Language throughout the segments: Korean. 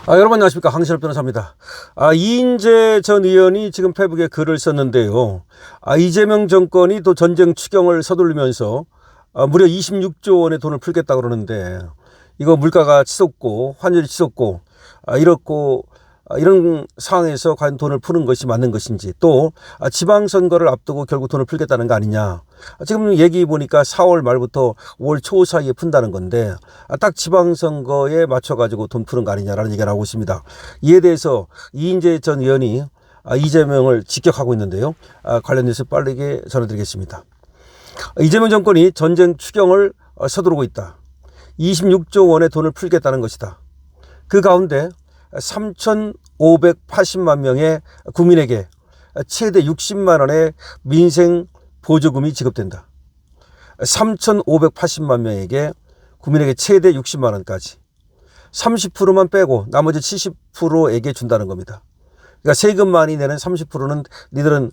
여러분 안녕하십니까, 황신업 변호사입니다. 이인재 전 의원이 지금 페북에 글을 썼는데요. 이재명 정권이 또 전쟁 추경을 서두르면서 무려 26조 원의 돈을 풀겠다 그러는데, 이거 물가가 치솟고 환율이 치솟고 이런 상황에서 과연 돈을 푸는 것이 맞는 것인지, 또 지방선거를 앞두고 결국 돈을 풀겠다는 거 아니냐. 지금 얘기 보니까 4월 말부터 5월 초 사이에 푼다는 건데, 딱 지방선거에 맞춰가지고 돈 푸는 거 아니냐라는 얘기가 나오고 있습니다. 이에 대해서 이인재 전 의원이 이재명을 직격하고 있는데요. 관련 뉴스 빠르게 전해드리겠습니다. 이재명 정권이 전쟁 추경을 서두르고 있다. 26조 원의 돈을 풀겠다는 것이다. 그 가운데 3,580만 명의 국민에게 최대 60만 원의 민생 보조금이 지급된다. 3,580만 명에게 국민에게 최대 60만 원까지 30%만 빼고 나머지 70%에게 준다는 겁니다. 그러니까 세금 많이 내는 30%는 니들은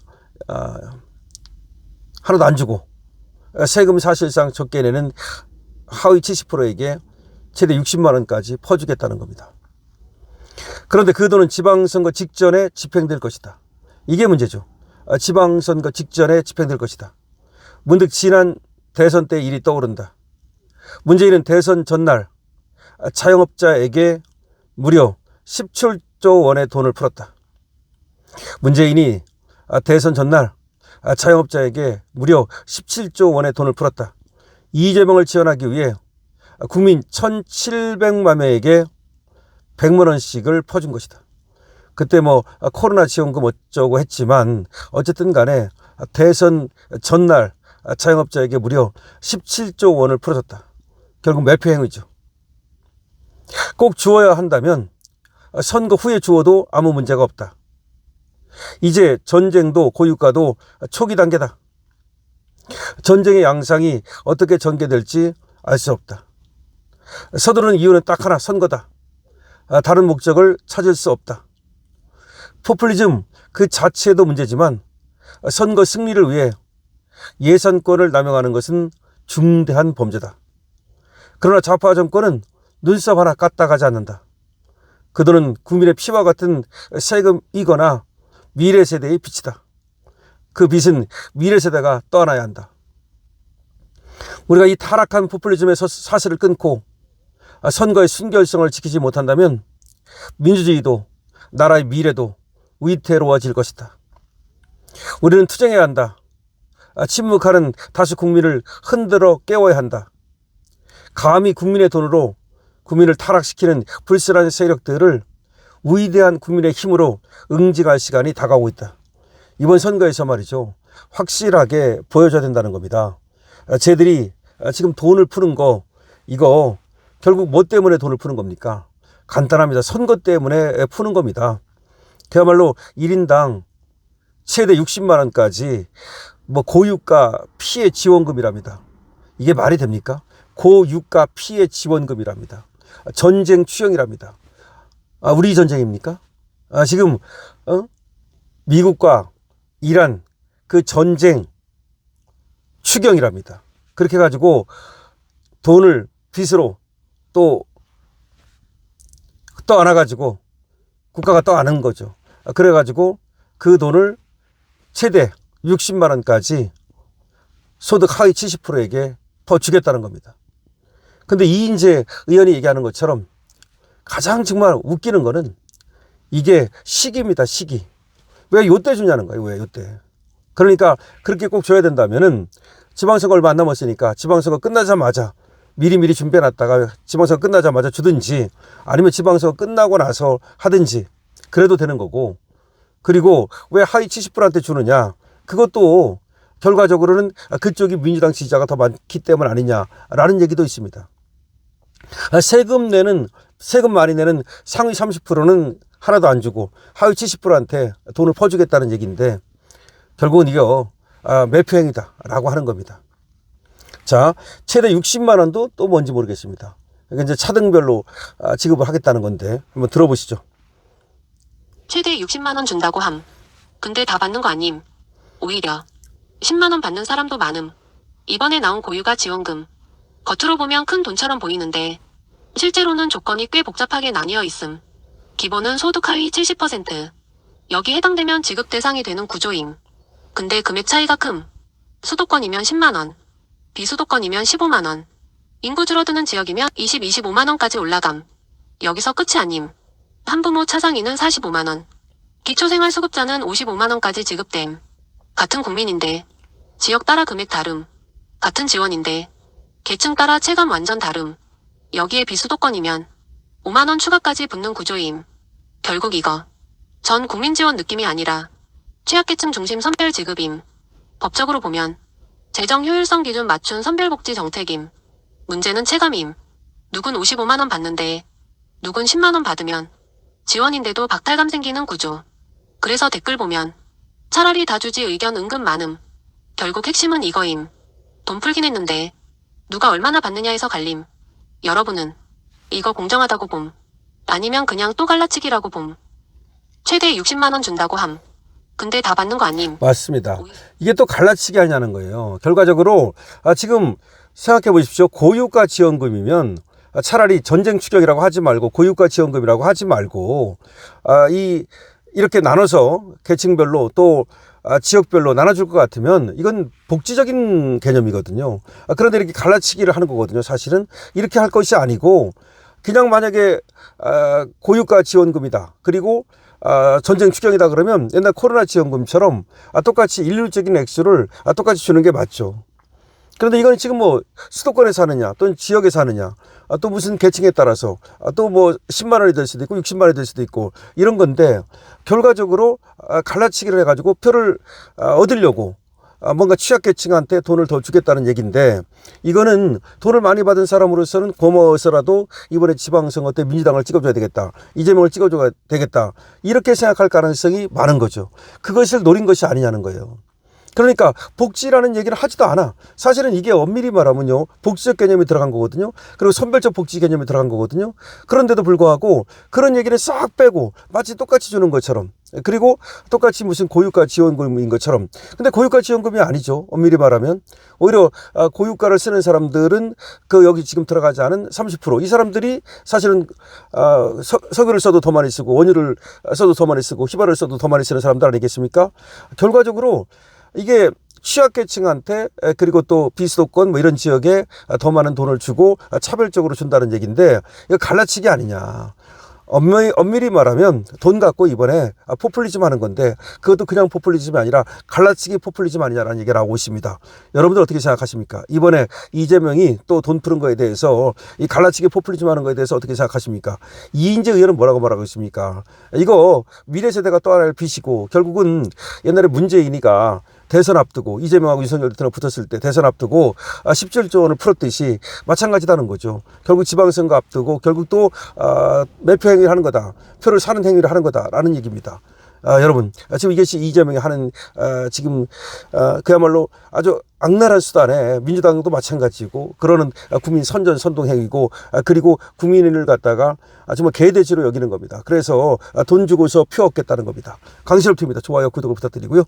하나도 안 주고, 세금 사실상 적게 내는 하위 70%에게 최대 60만 원까지 퍼주겠다는 겁니다. 그런데 그 돈은 지방선거 직전에 집행될 것이다. 이게 문제죠. 지방선거 직전에 집행될 것이다. 문득 지난 대선 때 일이 떠오른다. 문재인은 대선 전날 자영업자에게 무려 17조 원의 돈을 풀었다. 문재인이 대선 전날 자영업자에게 무려 17조 원의 돈을 풀었다. 이재명을 지원하기 위해 국민 1,700만 명에게 100만 원씩을 퍼준 것이다. 그때 코로나 지원금 어쩌고 했지만 어쨌든 간에 대선 전날 자영업자에게 무려 17조 원을 풀어줬다. 결국 매표 행위죠. 꼭 주어야 한다면 선거 후에 주어도 아무 문제가 없다. 이제 전쟁도 고유가도 초기 단계다. 전쟁의 양상이 어떻게 전개될지 알 수 없다. 서두르는 이유는 딱 하나, 선거다. 다른 목적을 찾을 수 없다. 포퓰리즘 그 자체도 문제지만 선거 승리를 위해 예산권을 남용하는 것은 중대한 범죄다. 그러나 좌파 정권은 눈썹 하나 까딱하지 않는다. 그들은 국민의 피와 같은 세금이거나 미래 세대의 빚이다. 그 빚은 미래 세대가 떠안아야 한다. 우리가 이 타락한 포퓰리즘의 사슬을 끊고 선거의 순결성을 지키지 못한다면 민주주의도 나라의 미래도 위태로워질 것이다. 우리는 투쟁해야 한다. 침묵하는 다수 국민을 흔들어 깨워야 한다. 감히 국민의 돈으로 국민을 타락시키는 불순한 세력들을 위대한 국민의 힘으로 응징할 시간이 다가오고 있다. 이번 선거에서 말이죠, 확실하게 보여줘야 된다는 겁니다. 쟤들이 지금 돈을 푸는 거, 이거 결국 뭐 때문에 돈을 푸는 겁니까? 간단합니다. 선거 때문에 푸는 겁니다. 그야말로 1인당 최대 60만 원까지 고유가 피해 지원금이랍니다. 이게 말이 됩니까? 고유가 피해 지원금이랍니다. 전쟁 추경이랍니다. 우리 전쟁입니까? 지금 미국과 이란 그 전쟁 추경이랍니다. 그렇게 해가지고 돈을 빚으로 또 떠안아가지고 국가가 떠안은 거죠. 그래가지고 그 돈을 최대 60만 원까지 소득 하위 70%에게 더 주겠다는 겁니다. 근데 이인재 의원이 얘기하는 것처럼 가장 정말 웃기는 거는 이게 시기입니다. 시기. 왜 요때 주냐는 거예요. 왜 요때. 그러니까 그렇게 꼭 줘야 된다면은 지방선거 얼마 안 남았으니까 지방선거 끝나자마자 미리미리 준비해놨다가 지방선거 끝나자마자 주든지, 아니면 지방선거 끝나고 나서 하든지 그래도 되는 거고. 그리고 왜 하위 70%한테 주느냐, 그것도 결과적으로는 그쪽이 민주당 지지자가 더 많기 때문 아니냐라는 얘기도 있습니다. 세금 많이 내는 상위 30%는 하나도 안 주고 하위 70%한테 돈을 퍼주겠다는 얘기인데, 결국은 이거 매표행위다라고 하는 겁니다. 자, 최대 60만 원도 또 뭔지 모르겠습니다. 이게 이제 차등별로 지급을 하겠다는 건데 한번 들어보시죠. 최대 60만 원 준다고 함. 근데 다 받는 거 아님. 오히려 10만 원 받는 사람도 많음. 이번에 나온 고유가 지원금. 겉으로 보면 큰 돈처럼 보이는데 실제로는 조건이 꽤 복잡하게 나뉘어 있음. 기본은 소득 하위 70%. 여기 해당되면 지급 대상이 되는 구조임. 근데 금액 차이가 큼. 수도권이면 10만원, 비수도권이면 15만원. 인구 줄어드는 지역이면 20, 25만원까지 올라감. 여기서 끝이 아님. 한부모 차상위는 45만원. 기초생활수급자는 55만원까지 지급됨. 같은 국민인데 지역 따라 금액 다름. 같은 지원인데 계층 따라 체감 완전 다름. 여기에 비수도권이면 5만원 추가까지 붙는 구조임. 결국 이거 전 국민 지원 느낌이 아니라 취약계층 중심 선별 지급임. 법적으로 보면 재정 효율성 기준 맞춘 선별복지 정책임. 문제는 체감임. 누군 55만원 받는데 누군 10만원 받으면 지원인데도 박탈감 생기는 구조. 그래서 댓글 보면 차라리 다 주지 의견 은근 많음. 결국 핵심은 이거임. 돈 풀긴 했는데 누가 얼마나 받느냐에서 갈림. 여러분은 이거 공정하다고 봄? 아니면 그냥 또 갈라치기라고 봄? 최대 60만원 준다고 함. 근데 다 받는 거 아님. 맞습니다. 이게 또 갈라치기 하냐는 거예요. 결과적으로 지금 생각해 보십시오. 고유가 지원금이면 차라리 전쟁 추격이라고 하지 말고 고유가 지원금이라고 하지 말고 이렇게 나눠서 계층별로 또 지역별로 나눠줄 것 같으면 이건 복지적인 개념이거든요. 그런데 이렇게 갈라치기를 하는 거거든요. 사실은 이렇게 할 것이 아니고 그냥 만약에 고유가 지원금이다. 그리고 전쟁 추경이다 그러면 옛날 코로나 지원금처럼 똑같이 일률적인 액수를 똑같이 주는 게 맞죠. 그런데 이건 지금 뭐 수도권에 사느냐 또는 지역에 사느냐 또 무슨 계층에 따라서 또 뭐 10만 원이 될 수도 있고 60만 원이 될 수도 있고 이런 건데 결과적으로 갈라치기를 해가지고 표를 얻으려고 뭔가 취약계층한테 돈을 더 주겠다는 얘기인데 이거는 돈을 많이 받은 사람으로서는 고마워서라도 이번에 지방선거 때 민주당을 찍어줘야 되겠다. 이재명을 찍어줘야 되겠다. 이렇게 생각할 가능성이 많은 거죠. 그것을 노린 것이 아니냐는 거예요. 그러니까 복지라는 얘기를 하지도 않아. 사실은 이게 엄밀히 말하면요. 복지적 개념이 들어간 거거든요. 그리고 선별적 복지 개념이 들어간 거거든요. 그런데도 불구하고 그런 얘기를 싹 빼고 마치 똑같이 주는 것처럼 그리고 똑같이 무슨 고유가 지원금인 것처럼. 근데 고유가 지원금이 아니죠. 엄밀히 말하면. 오히려 고유가를 쓰는 사람들은 여기 지금 들어가지 않은 30%. 이 사람들이 사실은 석유를 써도 더 많이 쓰고 원유를 써도 더 많이 쓰고 휘발을 써도 더 많이 쓰는 사람들 아니겠습니까? 결과적으로 이게 취약계층한테 그리고 또 비수도권 뭐 이런 지역에 더 많은 돈을 주고 차별적으로 준다는 얘기인데 이거 갈라치기 아니냐. 엄밀히 말하면 돈 갖고 이번에 포퓰리즘 하는 건데 그것도 그냥 포퓰리즘이 아니라 갈라치기 포퓰리즘 아니냐라는 얘기가 나오고 있습니다. 여러분들 어떻게 생각하십니까? 이번에 이재명이 또 돈 푸는 거에 대해서 이 갈라치기 포퓰리즘 하는 거에 대해서 어떻게 생각하십니까? 이인재 의원은 뭐라고 말하고 있습니까? 이거 미래 세대가 또 하나를 빚이고 결국은 옛날에 문재인이가 대선 앞두고 이재명하고 윤석열 대통령 붙었을 때 대선 앞두고 17조 원을 풀었듯이 마찬가지다는 거죠. 결국 지방선거 앞두고 결국 또 매표 행위를 하는 거다. 표를 사는 행위를 하는 거다라는 얘기입니다. 여러분 지금 이것이 이재명이 하는 지금 그야말로 아주 악랄한 수단에 민주당도 마찬가지고 그러는 국민 선전 선동 행위고 그리고 국민을 갖다가 정말 개돼지로 여기는 겁니다. 그래서 돈 주고서 표 얻겠다는 겁니다. 강신업 TV입니다. 좋아요 구독을 부탁드리고요.